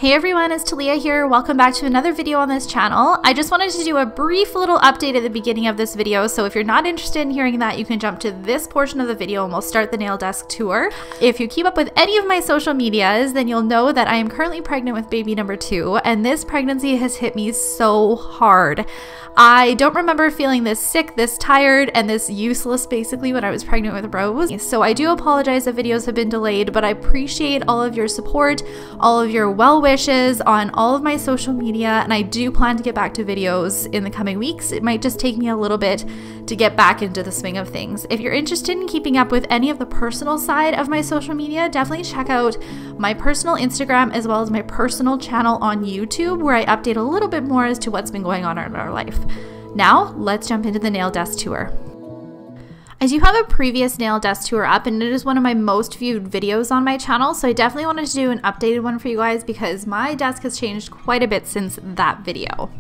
Hey everyone, it's Talia here. Welcome back to another video on this channel. I just wanted to do a brief little update at the beginning of this video, so if you're not interested in hearing that, you can jump to this portion of the video and we'll start the nail desk tour. If you keep up with any of my social medias, then you'll know that I am currently pregnant with baby number 2, and this pregnancy has hit me so hard. I don't remember feeling this sick, this tired, and this useless basically when I was pregnant with Rose. So I do apologize if videos have been delayed, but I appreciate all of your support, all of your well wishes on all of my social media, and I do plan to get back to videos in the coming weeks. It might just take me a little bit to get back into the swing of things. If you're interested in keeping up with any of the personal side of my social media, definitely check out my personal Instagram as well as my personal channel on YouTube, where I update a little bit more as to what's been going on in our life. Now, let's jump into the nail desk tour. I do have a previous nail desk tour up, and it is one of my most viewed videos on my channel, so I definitely wanted to do an updated one for you guys because my desk has changed quite a bit since that video.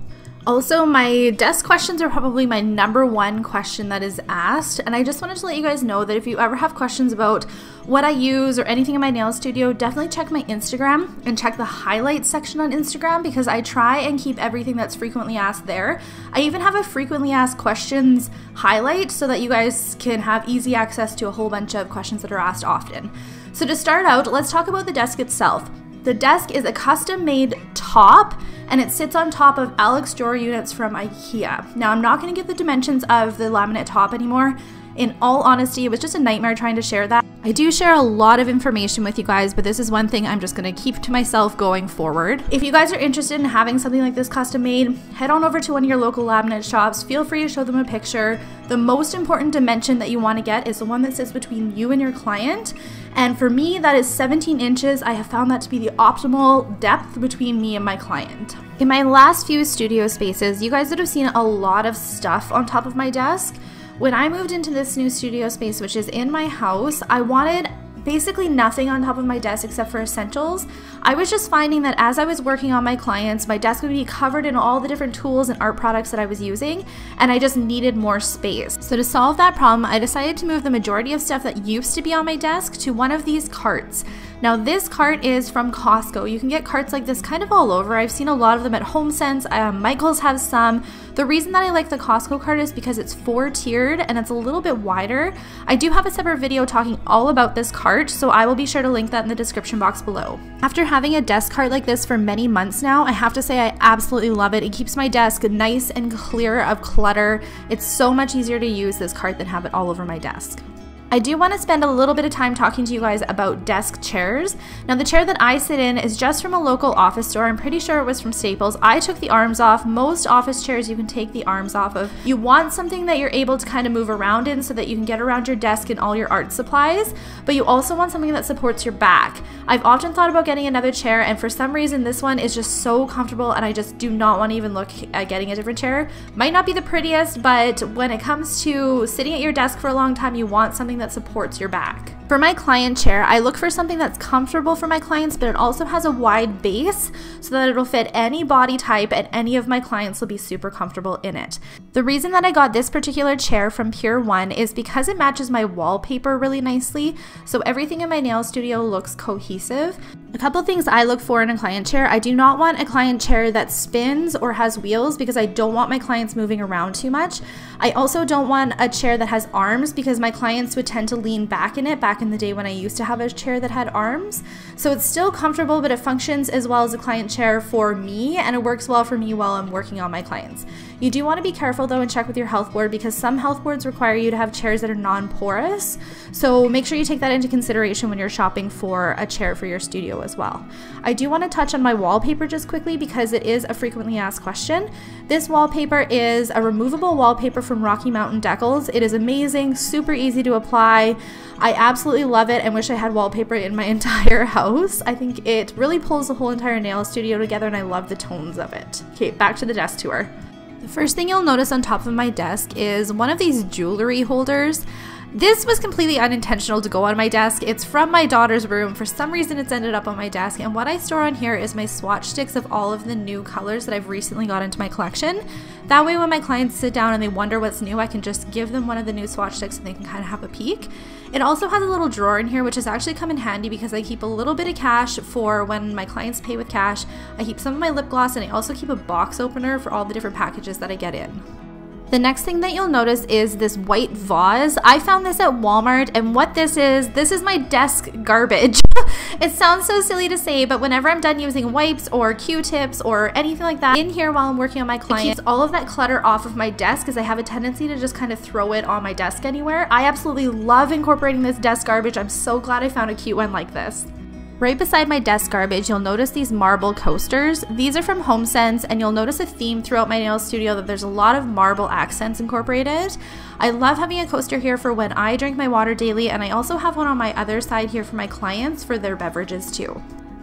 Also, my desk questions are probably my #1 question that is asked, and I just wanted to let you guys know that if you ever have questions about what I use or anything in my nail studio, definitely check my Instagram and check the highlights section on Instagram because I try and keep everything that's frequently asked there. I even have a frequently asked questions highlight so that you guys can have easy access to a whole bunch of questions that are asked often. So to start out, let's talk about the desk itself. The desk is a custom-made top, and it sits on top of Alex drawer units from IKEA. Now, I'm not going to give the dimensions of the laminate top anymore. In all honesty, it was just a nightmare trying to share that. I do share a lot of information with you guys, but this is one thing I'm just going to keep to myself going forward. If you guys are interested in having something like this custom made, head on over to one of your local laminate shops. Feel free to show them a picture. The most important dimension that you want to get is the one that sits between you and your client. And for me, that is 17 inches. I have found that to be the optimal depth between me and my client. In my last few studio spaces, you guys would have seen a lot of stuff on top of my desk. When I moved into this new studio space, which is in my house, I wanted basically nothing on top of my desk except for essentials. I was just finding that as I was working on my clients, my desk would be covered in all the different tools and art products that I was using, and I just needed more space. So to solve that problem, I decided to move the majority of stuff that used to be on my desk to one of these carts. Now this cart is from Costco. You can get carts like this kind of all over. I've seen a lot of them at HomeSense. Michael's has some. The reason that I like the Costco cart is because it's 4-tiered and it's a little bit wider. I do have a separate video talking all about this cart, so I will be sure to link that in the description box below. After having a desk cart like this for many months now, I have to say I absolutely love it. It keeps my desk nice and clear of clutter. It's so much easier to use this cart than have it all over my desk. I do want to spend a little bit of time talking to you guys about desk chairs. Now the chair that I sit in is just from a local office store. I'm pretty sure it was from Staples. I took the arms off. Most office chairs you can take the arms off of. You want something that you're able to kind of move around in so that you can get around your desk and all your art supplies, but you also want something that supports your back. I've often thought about getting another chair, and for some reason this one is just so comfortable and I just do not want to even look at getting a different chair. Might not be the prettiest, but when it comes to sitting at your desk for a long time, you want something that supports your back. For my client chair, I look for something that's comfortable for my clients, but it also has a wide base so that it'll fit any body type and any of my clients will be super comfortable in it. The reason that I got this particular chair from Pure One is because it matches my wallpaper really nicely, so everything in my nail studio looks cohesive. A couple things I look for in a client chair: I do not want a client chair that spins or has wheels because I don't want my clients moving around too much. I also don't want a chair that has arms because my clients would tend to lean back in it back in the day when I used to have a chair that had arms. So it's still comfortable, but it functions as well as a client chair for me, and it works well for me while I'm working on my clients. You do want to be careful though and check with your health board because some health boards require you to have chairs that are non-porous. So make sure you take that into consideration when you're shopping for a chair for your studio as well. I do want to touch on my wallpaper just quickly because it is a frequently asked question. This wallpaper is a removable wallpaper from Rocky Mountain Decals. It is amazing, super easy to apply. I absolutely love it and wish I had wallpaper in my entire house. I think it really pulls the whole entire nail studio together and I love the tones of it. Okay, back to the desk tour. The first thing you'll notice on top of my desk is one of these jewelry holders. This was completely unintentional to go on my desk. It's from my daughter's room. For some reason it's ended up on my desk, and what I store on here is my swatch sticks of all of the new colors that I've recently got into my collection. That way when my clients sit down and they wonder what's new, I can just give them one of the new swatch sticks and they can kind of have a peek. It also has a little drawer in here, which has actually come in handy because I keep a little bit of cash for when my clients pay with cash. I keep some of my lip gloss, and I also keep a box opener for all the different packages that I get in. The next thing that you'll notice is this white vase. I found this at Walmart, and what this is my desk garbage. It sounds so silly to say, but whenever I'm done using wipes or Q-tips or anything like that in here while I'm working on my client, it keeps all of that clutter off of my desk, because I have a tendency to just kind of throw it on my desk anywhere. I absolutely love incorporating this desk garbage. I'm so glad I found a cute one like this. Right beside my desk garbage, you'll notice these marble coasters. These are from HomeSense, and you'll notice a theme throughout my nail studio that there's a lot of marble accents incorporated. I love having a coaster here for when I drink my water daily, and I also have one on my other side here for my clients for their beverages too.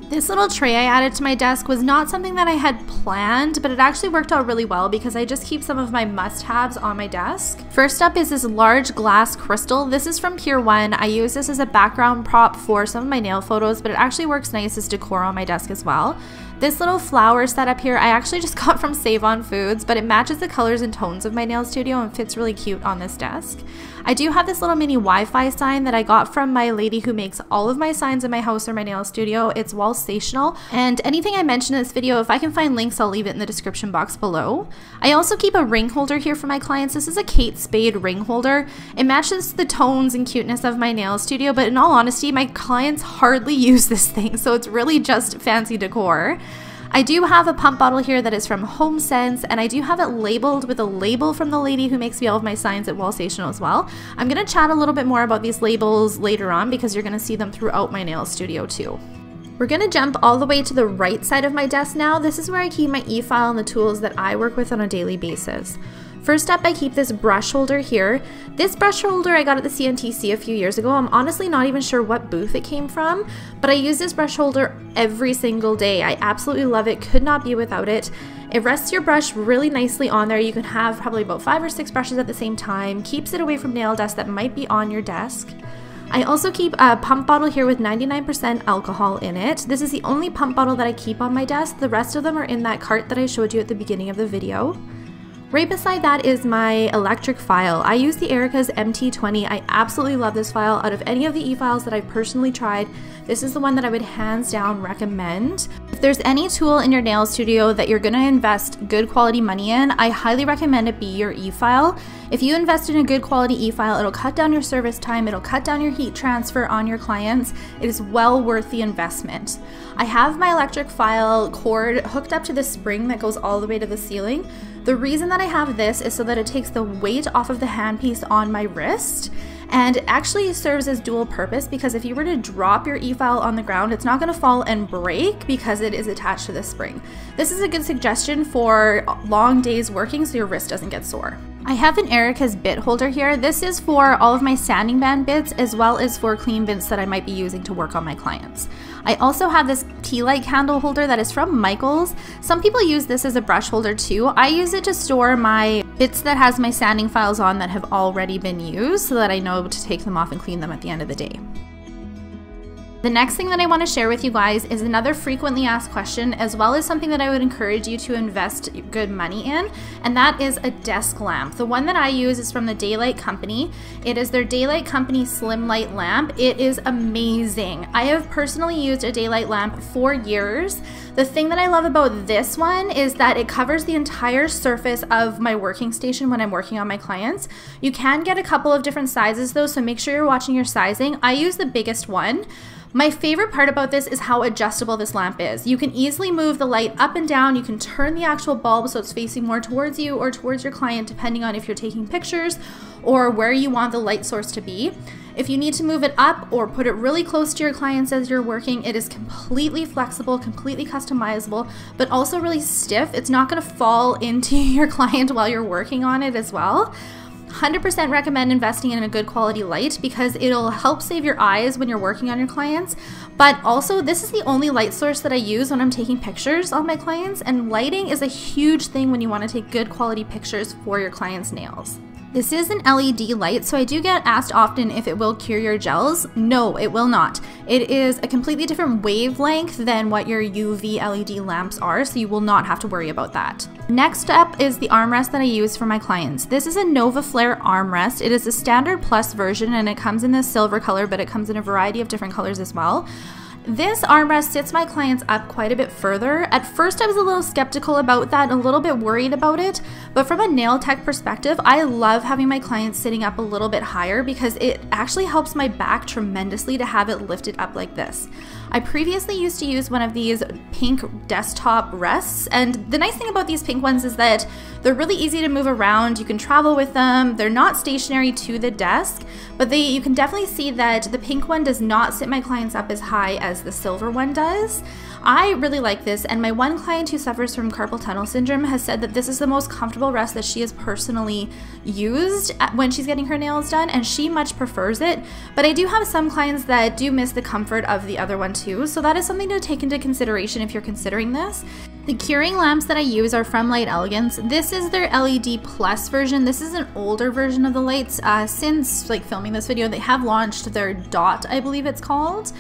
This little tray I added to my desk was not something that I had planned, but it actually worked out really well because I just keep some of my must-haves on my desk. First up is this large glass crystal. This is from Pier 1. I use this as a background prop for some of my nail photos, but it actually works nice as decor on my desk as well. This little flower setup here I actually just got from Save On Foods, but it matches the colors and tones of my nail studio and fits really cute on this desk. I do have this little mini Wi-Fi sign that I got from my lady who makes all of my signs in my house or my nail studio. It's wall stational, and anything I mention in this video, if I can find links, I'll leave it in the description box below. I also keep a ring holder here for my clients. This is a Kate Spade ring holder. It matches the tones and cuteness of my nail studio, but in all honesty, my clients hardly use this thing, so it's really just fancy decor. I do have a pump bottle here that is from HomeSense, and I do have it labeled with a label from the lady who makes me all of my signs at Wallstation as well. I'm going to chat a little bit more about these labels later on because you're going to see them throughout my nail studio too. We're going to jump all the way to the right side of my desk now. This is where I keep my e-file and the tools that I work with on a daily basis. First up, I keep this brush holder here. This brush holder I got at the CNTC a few years ago. I'm honestly not even sure what booth it came from, but I use this brush holder every single day. I absolutely love it, could not be without it. It rests your brush really nicely on there. You can have probably about 5 or 6 brushes at the same time, keeps it away from nail dust that might be on your desk. I also keep a pump bottle here with 99% alcohol in it. This is the only pump bottle that I keep on my desk. The rest of them are in that cart that I showed you at the beginning of the video. Right beside that is my electric file. I use the Erica's MT20. I absolutely love this file. Out of any of the e-files that I've personally tried, this is the one that I would hands down recommend. If there's any tool in your nail studio that you're gonna invest good quality money in, I highly recommend it be your e-file. If you invest in a good quality e-file, it'll cut down your service time, it'll cut down your heat transfer on your clients. It is well worth the investment. I have my electric file cord hooked up to the spring that goes all the way to the ceiling. The reason that I have this is so that it takes the weight off of the handpiece on my wrist, and it actually serves as dual purpose because if you were to drop your e-file on the ground, it's not going to fall and break because it is attached to the spring. This is a good suggestion for long days working so your wrist doesn't get sore. I have an Erica's bit holder here. This is for all of my sanding band bits as well as for clean bits that I might be using to work on my clients. I also have this tea light candle holder that is from Michaels. Some people use this as a brush holder too. I use it to store my bits that has my sanding files on that have already been used so that I know to take them off and clean them at the end of the day. The next thing that I want to share with you guys is another frequently asked question, as well as something that I would encourage you to invest good money in, and that is a desk lamp. The one that I use is from the Daylight Company. It is their Daylight Company Slim Light lamp. It is amazing. I have personally used a Daylight lamp for years. The thing that I love about this one is that it covers the entire surface of my working station when I'm working on my clients. You can get a couple of different sizes though, so make sure you're watching your sizing. I use the biggest one. My favorite part about this is how adjustable this lamp is. You can easily move the light up and down. You can turn the actual bulb so it's facing more towards you or towards your client, depending on if you're taking pictures or where you want the light source to be. If you need to move it up or put it really close to your clients as you're working, it is completely flexible, completely customizable, but also really stiff. It's not gonna fall into your client while you're working on it as well. 100% recommend investing in a good quality light because it'll help save your eyes when you're working on your clients. But also, this is the only light source that I use when I'm taking pictures on my clients, and lighting is a huge thing when you want to take good quality pictures for your clients' nails. This is an LED light, so I do get asked often if it will cure your gels. No, it will not. It is a completely different wavelength than what your UV LED lamps are, so you will not have to worry about that. Next up is the armrest that I use for my clients. This is a Nova Flare armrest. It is a standard plus version and it comes in this silver color, but it comes in a variety of different colors as well. This armrest sits my clients up quite a bit further. At first I was a little skeptical about that, a little bit worried about it, but from a nail tech perspective, I love having my clients sitting up a little bit higher because it actually helps my back tremendously to have it lifted up like this. I previously used to use one of these pink desktop rests, and the nice thing about these pink ones is that they're really easy to move around. You can travel with them. They're not stationary to the desk, but you can definitely see that the pink one does not sit my clients up as high as the silver one does. I really like this, and my one client who suffers from carpal tunnel syndrome has said that this is the most comfortable rest that she has personally used when she's getting her nails done, and she much prefers it. But I do have some clients that do miss the comfort of the other one too, so that is something to take into consideration if you're considering this. The curing lamps that I use are from Light Elegance. This is their LED Plus version. This is an older version of the lights. Since filming this video, they have launched their Dot, I believe it's called.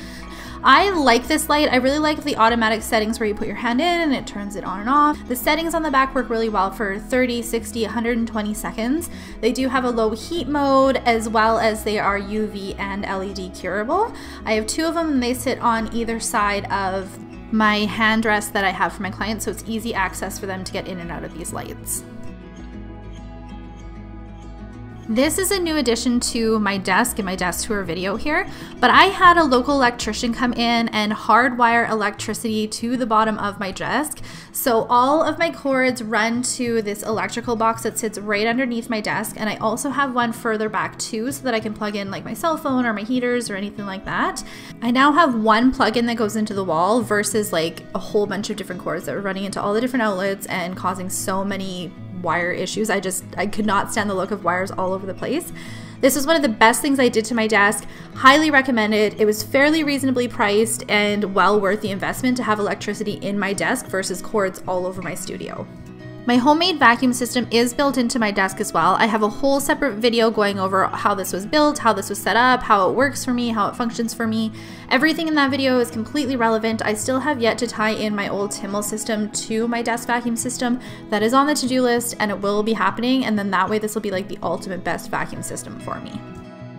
I like this light. I really like the automatic settings where you put your hand in and it turns it on and off. The settings on the back work really well for 30, 60, 120 seconds. They do have a low heat mode as well as they are UV and LED curable. I have two of them and they sit on either side of my hand rest that I have for my clients, so it's easy access for them to get in and out of these lights. This is a new addition to my desk in my desk tour video here, but I had a local electrician come in and hardwire electricity to the bottom of my desk. So all of my cords run to this electrical box that sits right underneath my desk, and I also have one further back too so that I can plug in like my cell phone or my heaters or anything like that. I now have one plug-in that goes into the wall versus like a whole bunch of different cords that were running into all the different outlets and causing so many wire issues. I could not stand the look of wires all over the place. This is one of the best things I did to my desk. Highly recommend it. It was fairly reasonably priced and well worth the investment to have electricity in my desk versus cords all over my studio. My homemade vacuum system is built into my desk as well. I have a whole separate video going over how this was built, how this was set up, how it works for me, how it functions for me. Everything in that video is completely relevant. I still have yet to tie in my old Timmel system to my desk vacuum system. That is on the to-do list and it will be happening, and then that way this will be like the ultimate best vacuum system for me.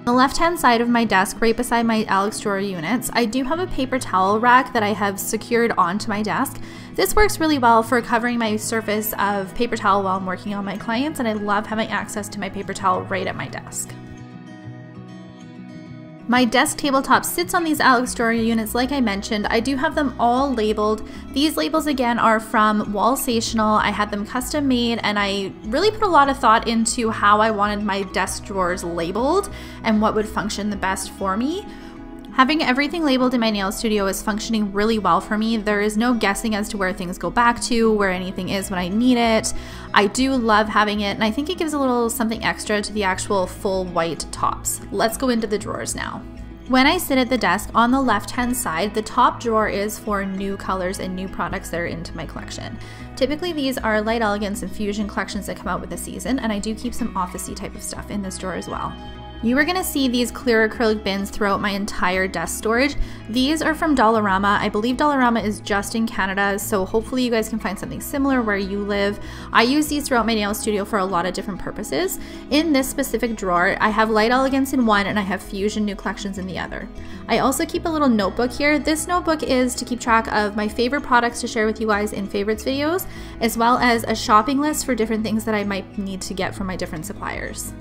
On the left-hand side of my desk, right beside my Alex drawer units, I do have a paper towel rack that I have secured onto my desk. This works really well for covering my surface of paper towel while I'm working on my clients, and I love having access to my paper towel right at my desk. My desk tabletop sits on these Alex drawer units like I mentioned. I do have them all labeled. These labels again are from Wallsational. I had them custom made and I really put a lot of thought into how I wanted my desk drawers labeled and what would function the best for me. Having everything labeled in my nail studio is functioning really well for me. There is no guessing as to where things go back to, where anything is when I need it. I do love having it, and I think it gives a little something extra to the actual full white tops. Let's go into the drawers now. When I sit at the desk, on the left-hand side, the top drawer is for new colors and new products that are into my collection. Typically, these are Light Elegance and Fusion collections that come out with the season, and I do keep some office-y type of stuff in this drawer as well. You are going to see these clear acrylic bins throughout my entire desk storage. These are from Dollarama. I believe Dollarama is just in Canada, so hopefully you guys can find something similar where you live. I use these throughout my nail studio for a lot of different purposes. In this specific drawer, I have Light Elegance in one and I have Fusion New Collections in the other. I also keep a little notebook here. This notebook is to keep track of my favorite products to share with you guys in favorites videos, as well as a shopping list for different things that I might need to get from my different suppliers.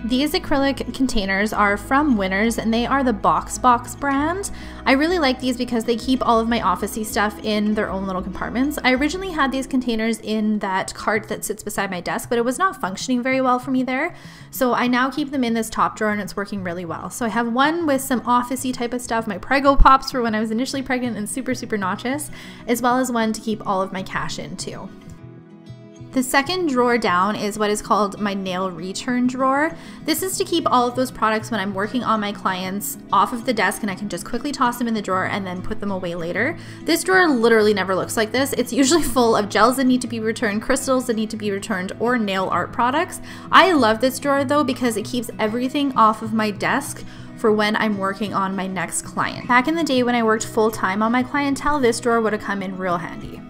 These acrylic containers are from Winners and they are the Box brand. I really like these because they keep all of my office-y stuff in their own little compartments. I originally had these containers in that cart that sits beside my desk, but it was not functioning very well for me there. So I now keep them in this top drawer and it's working really well. So I have one with some office-y type of stuff, my Prego Pops for when I was initially pregnant and super notches, as well as one to keep all of my cash in too. The second drawer down is what is called my nail return drawer. This is to keep all of those products when I'm working on my clients off of the desk and I can just quickly toss them in the drawer and then put them away later. This drawer literally never looks like this. It's usually full of gels that need to be returned, crystals that need to be returned, or nail art products. I love this drawer though because it keeps everything off of my desk for when I'm working on my next client. Back in the day when I worked full-time on my clientele, this drawer would have come in real handy.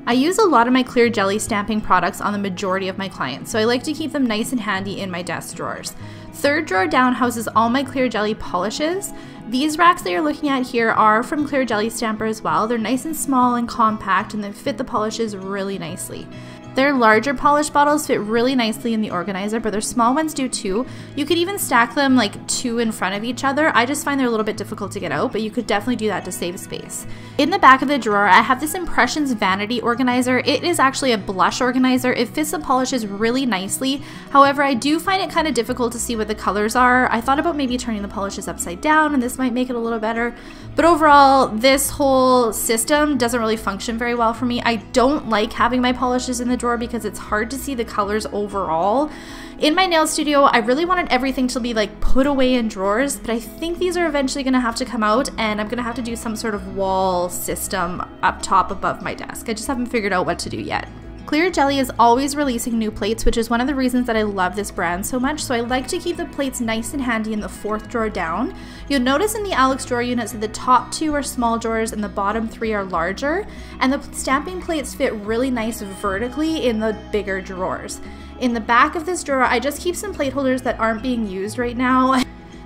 I use a lot of my clear jelly stamping products on the majority of my clients, so I like to keep them nice and handy in my desk drawers. Third drawer down houses all my clear jelly polishes. These racks that you're looking at here are from Clear Jelly Stamper as well. They're nice and small and compact and they fit the polishes really nicely. Their larger polish bottles fit really nicely in the organizer, but their small ones do too. You could even stack them like 2 in front of each other. I just find they're a little bit difficult to get out, but you could definitely do that to save space. In the back of the drawer, I have this Impressions Vanity organizer. It is actually a blush organizer. It fits the polishes really nicely. However, I do find it kind of difficult to see what the colors are. I thought about maybe turning the polishes upside down and this might make it a little better. But overall, this whole system doesn't really function very well for me. I don't like having my polishes in the drawer because it's hard to see the colors overall. In my nail studio, I really wanted everything to be like put away in drawers, but I think these are eventually going to have to come out and I'm going to have to do some sort of wall system up top above my desk. I just haven't figured out what to do yet. Clear Jelly is always releasing new plates, which is one of the reasons that I love this brand so much, so I like to keep the plates nice and handy in the 4th drawer down. You'll notice in the Alex drawer units that the top 2 are small drawers and the bottom 3 are larger, and the stamping plates fit really nice vertically in the bigger drawers. In the back of this drawer, I just keep some plate holders that aren't being used right now.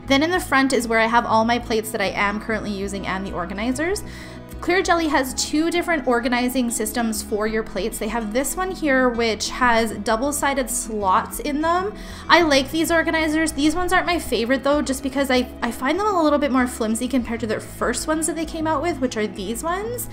Then in the front is where I have all my plates that I am currently using and the organizers. Clear Jelly has 2 different organizing systems for your plates. They have this one here which has double-sided slots in them. I like these organizers. These ones aren't my favorite though, just because I find them a little bit more flimsy compared to their first ones that they came out with, which are these ones.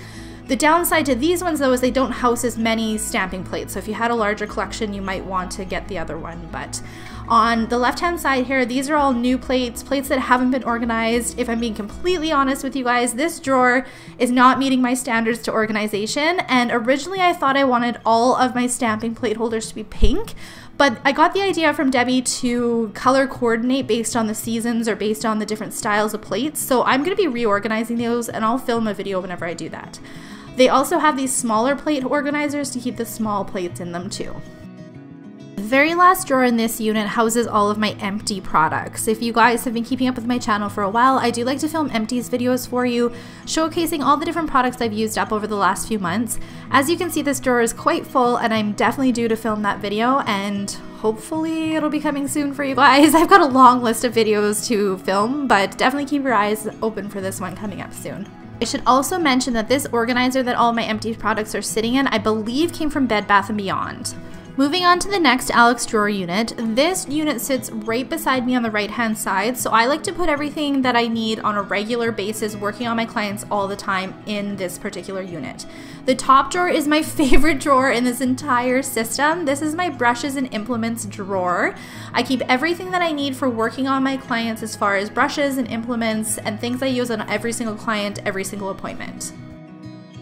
The downside to these ones though is they don't house as many stamping plates, so if you had a larger collection you might want to get the other one. But on the left hand side here, these are all new plates that haven't been organized. If I'm being completely honest with you guys, this drawer is not meeting my standards to organization, and originally I thought I wanted all of my stamping plate holders to be pink, but I got the idea from Debbie to color coordinate based on the seasons or based on the different styles of plates, so I'm going to be reorganizing those and I'll film a video whenever I do that. They also have these smaller plate organizers to keep the small plates in them too. The very last drawer in this unit houses all of my empty products. If you guys have been keeping up with my channel for a while, I do like to film empties videos for you, showcasing all the different products I've used up over the last few months. As you can see, this drawer is quite full and I'm definitely due to film that video, and hopefully it'll be coming soon for you guys. I've got a long list of videos to film, but definitely keep your eyes open for this one coming up soon. I should also mention that this organizer that all my empty products are sitting in, I believe came from Bed Bath & Beyond. Moving on to the next Alex drawer unit, this unit sits right beside me on the right hand side, so I like to put everything that I need on a regular basis working on my clients all the time in this particular unit. The top drawer is my favorite drawer in this entire system. This is my brushes and implements drawer. I keep everything that I need for working on my clients as far as brushes and implements and things I use on every single client, every single appointment.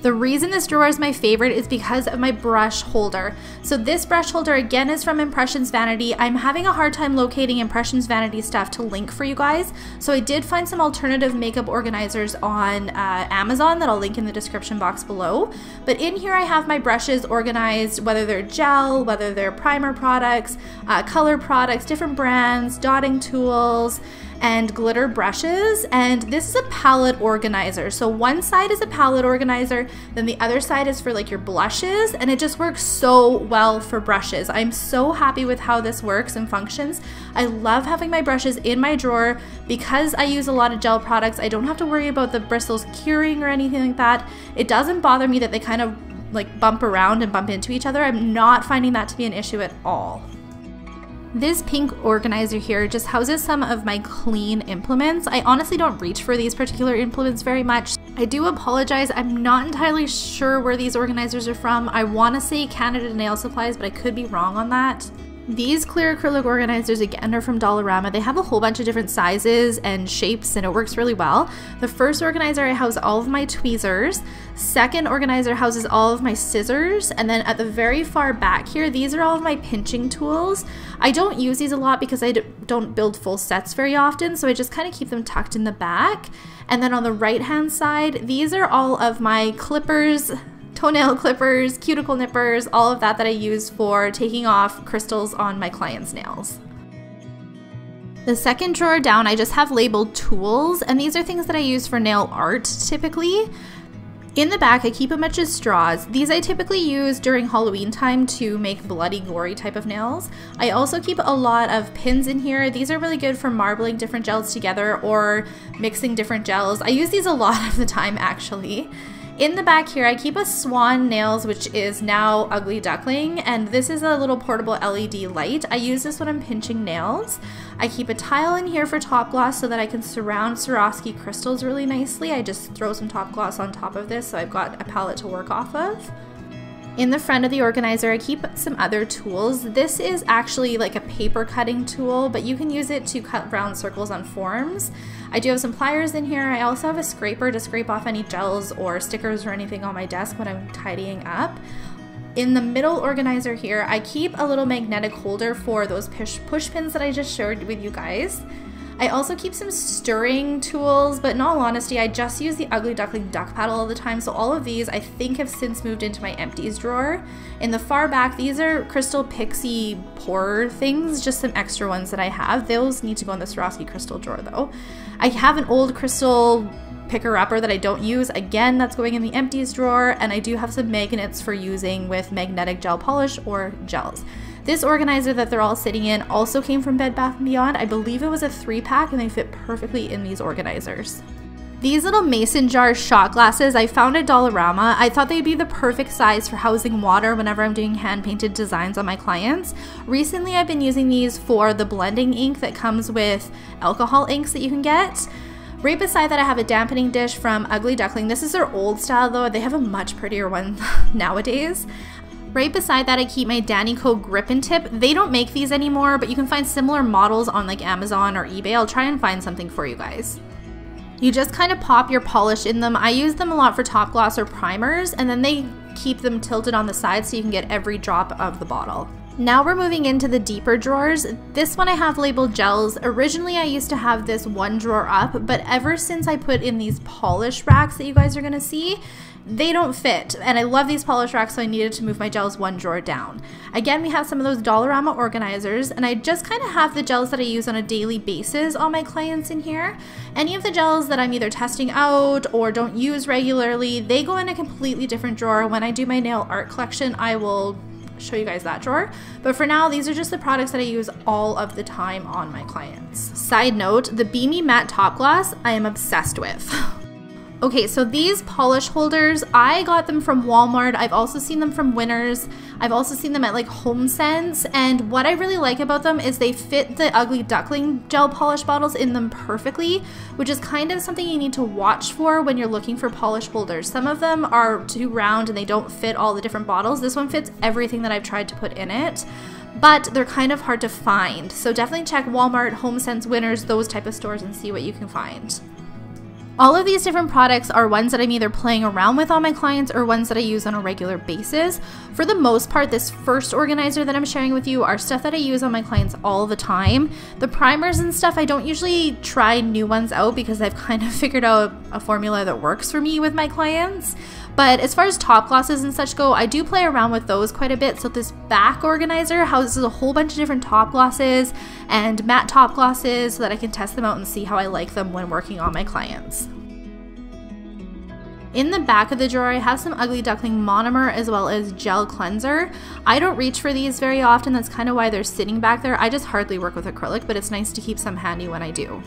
The reason this drawer is my favorite is because of my brush holder. So this brush holder again is from Impressions Vanity. I'm having a hard time locating Impressions Vanity stuff to link for you guys. So I did find some alternative makeup organizers on Amazon that I'll link in the description box below. But in here I have my brushes organized, whether they're gel, whether they're primer products, color products, different brands, dotting tools, and glitter brushes, and this is a palette organizer. So one side is a palette organizer, then the other side is for like your blushes, and it just works so well for brushes. I'm so happy with how this works and functions. I love having my brushes in my drawer. Because I use a lot of gel products, I don't have to worry about the bristles curing or anything like that. It doesn't bother me that they kind of like bump around and bump into each other. I'm not finding that to be an issue at all. This pink organizer here just houses some of my clean implements. I honestly don't reach for these particular implements very much. I do apologize, I'm not entirely sure where these organizers are from. I want to say Canada Nail Supplies, but I could be wrong on that. These clear acrylic organizers again are from Dollarama. They have a whole bunch of different sizes and shapes and it works really well. The first organizer, I house all of my tweezers. Second organizer houses all of my scissors. And then at the very far back here, these are all of my pinching tools. I don't use these a lot because I don't build full sets very often, so I just kind of keep them tucked in the back. And then on the right hand side, these are all of my clippers, toenail clippers, cuticle nippers, all of that I use for taking off crystals on my clients' nails. The second drawer down, I just have labeled tools, and these are things that I use for nail art typically. In the back, I keep a bunch of straws. These I typically use during Halloween time to make bloody, gory type of nails. I also keep a lot of pins in here. These are really good for marbling different gels together or mixing different gels. I use these a lot of the time actually. In the back here, I keep a Swan Nails, which is now Ugly Duckling, and this is a little portable LED light. I use this when I'm pinching nails. I keep a tile in here for top gloss so that I can surround Swarovski crystals really nicely. I just throw some top gloss on top of this so I've got a palette to work off of. In the front of the organizer, I keep some other tools. This is actually like a paper cutting tool, but you can use it to cut round circles on forms. I do have some pliers in here. I also have a scraper to scrape off any gels or stickers or anything on my desk when I'm tidying up. In the middle organizer here, I keep a little magnetic holder for those push pins that I just shared with you guys. I also keep some stirring tools, but in all honesty, I just use the Ugly Duckling duck paddle all the time, so all of these I think have since moved into my empties drawer. In the far back, these are crystal pixie pour things, just some extra ones that I have. Those need to go in the Swarovski crystal drawer though. I have an old crystal picker-upper that I don't use. Again, that's going in the empties drawer, and I do have some magnets for using with magnetic gel polish or gels. This organizer that they're all sitting in also came from Bed Bath & Beyond. I believe it was a 3-pack and they fit perfectly in these organizers. These little mason jar shot glasses I found at Dollarama. I thought they'd be the perfect size for housing water whenever I'm doing hand-painted designs on my clients. Recently I've been using these for the blending ink that comes with alcohol inks that you can get. Right beside that I have a dampening dish from Ugly Duckling. This is their old style though. They have a much prettier one nowadays. Right beside that I keep my Danico grip and tip. They don't make these anymore, but you can find similar models on like Amazon or eBay. I'll try and find something for you guys. You just kind of pop your polish in them. I use them a lot for top gloss or primers, and then they keep them tilted on the side so you can get every drop of the bottle. Now we're moving into the deeper drawers. This one I have labeled gels. Originally I used to have this one drawer up, but ever since I put in these polish racks that you guys are gonna see, they don't fit, and I love these polish racks, so I needed to move my gels one drawer down. Again, we have some of those Dollarama organizers, and I just kind of have the gels that I use on a daily basis on my clients in here. Any of the gels that I'm either testing out or don't use regularly, they go in a completely different drawer. When I do my nail art collection, I will show you guys that drawer. But for now, these are just the products that I use all of the time on my clients. Side note, the Beamy Matte Top Gloss I am obsessed with. Okay, so these polish holders, I got them from Walmart. I've also seen them from Winners. I've also seen them at like HomeSense, and what I really like about them is they fit the Ugly Duckling gel polish bottles in them perfectly, which is kind of something you need to watch for when you're looking for polish holders. Some of them are too round and they don't fit all the different bottles. This one fits everything that I've tried to put in it, but they're kind of hard to find. So definitely check Walmart, HomeSense, Winners, those type of stores and see what you can find. All of these different products are ones that I'm either playing around with on my clients or ones that I use on a regular basis. For the most part, this first organizer that I'm sharing with you are stuff that I use on my clients all the time. The primers and stuff, I don't usually try new ones out because I've kind of figured out a formula that works for me with my clients. But as far as top glosses and such go, I do play around with those quite a bit. So this back organizer houses a whole bunch of different top glosses and matte top glosses so that I can test them out and see how I like them when working on my clients. In the back of the drawer, I have some Ugly Duckling monomer as well as gel cleanser. I don't reach for these very often. That's kind of why they're sitting back there. I just hardly work with acrylic, but it's nice to keep some handy when I do.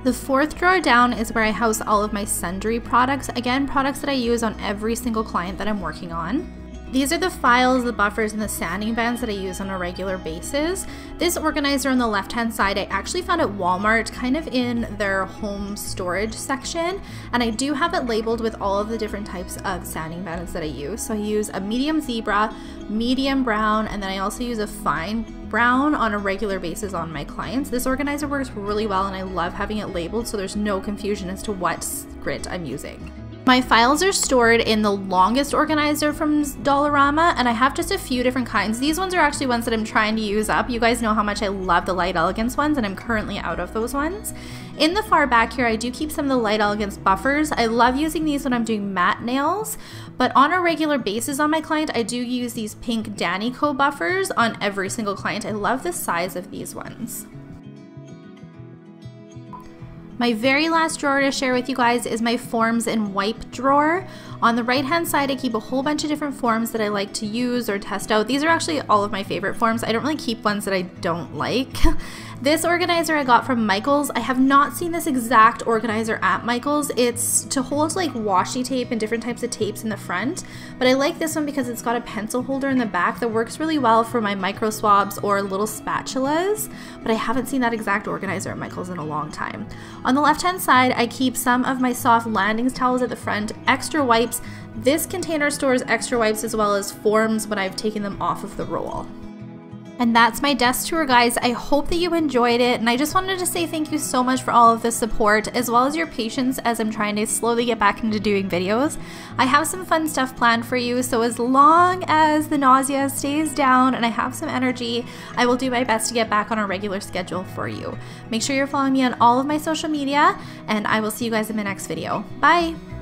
The fourth drawer down is where I house all of my sundry products. Again, products that I use on every single client that I'm working on. These are the files, the buffers, and the sanding bands that I use on a regular basis. This organizer on the left-hand side I actually found at Walmart, kind of in their home storage section, and I do have it labeled with all of the different types of sanding bands that I use. So I use a medium zebra, medium brown, and then I also use a fine brown on a regular basis on my clients. This organizer works really well and I love having it labeled so there's no confusion as to what grit I'm using. My files are stored in the longest organizer from Dollarama, and I have just a few different kinds. These ones are actually ones that I'm trying to use up. You guys know how much I love the Light Elegance ones, and I'm currently out of those ones. In the far back here, I do keep some of the Light Elegance buffers. I love using these when I'm doing matte nails, but on a regular basis on my client, I do use these pink Danico buffers on every single client. I love the size of these ones. My very last drawer to share with you guys is my forms and wipe drawer. On the right hand side, I keep a whole bunch of different forms that I like to use or test out. These are actually all of my favorite forms. I don't really keep ones that I don't like. This organizer I got from Michaels. I have not seen this exact organizer at Michaels. It's to hold like washi tape and different types of tapes in the front, but I like this one because it's got a pencil holder in the back that works really well for my micro swabs or little spatulas, but I haven't seen that exact organizer at Michaels in a long time. On the left hand side, I keep some of my soft landings towels at the front, extra wipes. This container stores extra wipes as well as forms when I've taken them off of the roll. And that's my desk tour, guys. I hope that you enjoyed it, and I just wanted to say thank you so much for all of the support as well as your patience as I'm trying to slowly get back into doing videos. I have some fun stuff planned for you, so as long as the nausea stays down and I have some energy, I will do my best to get back on a regular schedule for you. Make sure you're following me on all of my social media, and I will see you guys in my next video. Bye!